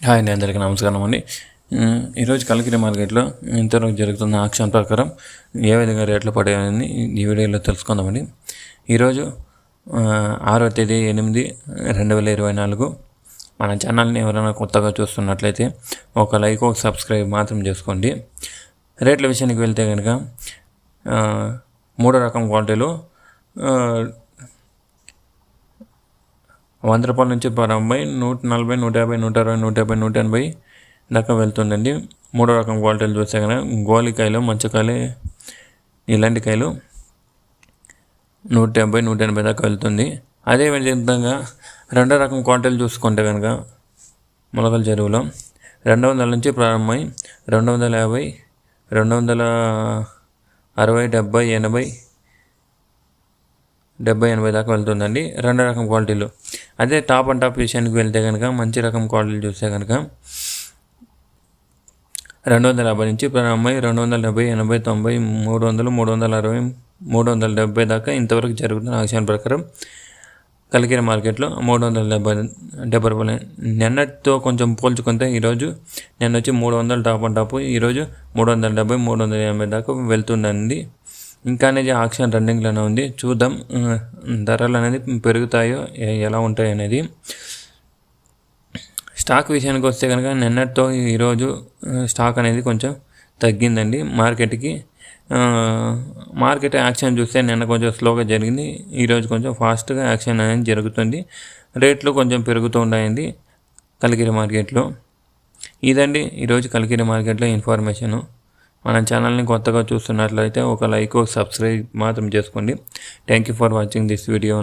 Hi అండి, అందరికీ నమస్కారం అండి. ఈరోజు కలికిరి మార్కెట్లో ఇంతవరకు జరుగుతున్న ఆక్షన్ ప్రకారం ఏ విధంగా రేట్లు పడాయని ఈ వీడియోలో తెలుసుకుందామండి. ఈరోజు 6వ తేదీ 8/2024. మన ఛానల్ని ఎవరైనా కొత్తగా చూస్తున్నట్లయితే ఒక లైక్, ఒక సబ్స్క్రైబ్ మాత్రం చేసుకోండి. రేట్ల విషయానికి వెళ్తే కనుక 3 రకం క్వాలిటీలు 100 రూపాయల నుంచి 90, 140, 150, 160, 150, 180 దాకా వెళ్తుందండి. 3 రకం క్వాలిటీలు చూస్తే కనుక గోలికాయలు, మచ్చకాయలు, ఇలాంటి కాయలు 170, 180 దాకా వెళ్తుంది. అదే విధంగా 2వ రకం క్వాలిటీలు చూసుకుంటే కనుక మొలకల చెరువులో 200 నుంచి ప్రారంభమై 250, 260, 70, 80, 80 దాకా వెళ్తుందండి 2వ రకం క్వాలిటీలు. అదే టాప్ అండ్ టాప్ విషయానికి వెళ్తే కనుక మంచి రకం క్వాలిటీలు చూస్తే కనుక 250 నుంచి ప్రారంభమై 270, 80, 90, 300, 360, 370 దాకా ఇంతవరకు జరుగుతున్న ఆక్షన్ ప్రకారం కలికిరి మార్కెట్లో 370 రూపాయలు. నిన్నటితో కొంచెం పోల్చుకుంటే ఈరోజు నిన్న వచ్చి 300 టాప్ అండ్ టాప్, ఈరోజు 370, 380 దాకా వెళ్తుందండి. ఇంకా అనేది ఆక్షన్ రన్నింగ్లోనే ఉంది. చూద్దాం ధరలు అనేది పెరుగుతాయో ఎలా ఉంటాయో అనేది. స్టాక్ విషయానికి వస్తే కనుక నిన్నటితో ఈరోజు స్టాక్ అనేది కొంచెం తగ్గిందండి. మార్కెట్ యాక్షన్ చూస్తే నిన్న కొంచెం స్లోగా జరిగింది, ఈరోజు కొంచెం ఫాస్ట్గా యాక్షన్ అనేది జరుగుతుంది. రేట్లు కొంచెం పెరుగుతూ ఉన్నాయండి కలికిరి మార్కెట్లో. ఇదండి ఈరోజు కలికిరి మార్కెట్లో ఇన్ఫర్మేషను. మన ఛానల్ని కొత్తగా చూస్తున్నట్లయితే ఒక లైక్, ఒక సబ్స్క్రైబ్ మాత్రం చేసుకోండి. Thank you for watching this video.